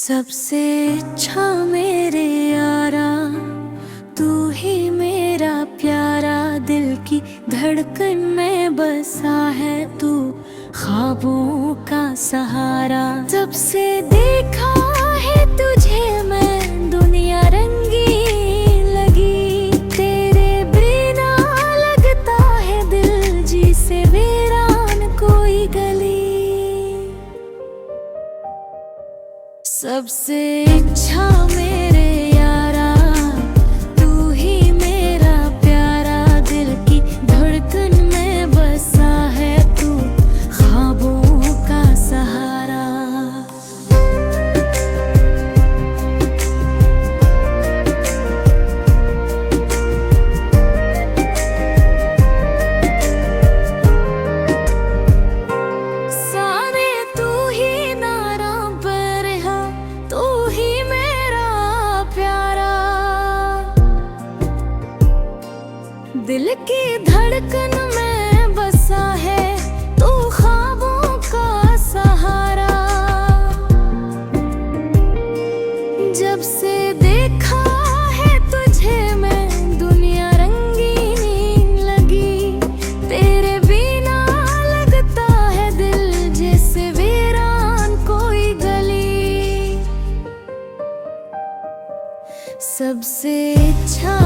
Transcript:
सबसे अच्छा मेरे यारा, तू ही मेरा प्यारा। दिल की धड़कन में बसा है तू, ख्वाबों का सहारा। जब से देखा है तुझे मैं, दुनिया रंगीन लगी। तेरे बिना लगता है दिल जिसे वीरान कोई गली। सबसे अच्छा मेरे यारा, तू ही मेरा प्यारा। दिल की धड़कन में बसा है तू, ख्वाबों का सहारा। सारे तू ही नारा पर है, तू ही मेरा प्यारा। दिल की धड़कन में बसा है तू, ख्वाबों का सहारा। जब से देखा है तुझे मैं, दुनिया रंगीन लगी। तेरे बिना लगता है दिल जैसे वीरान कोई गली। सबसे अच्छा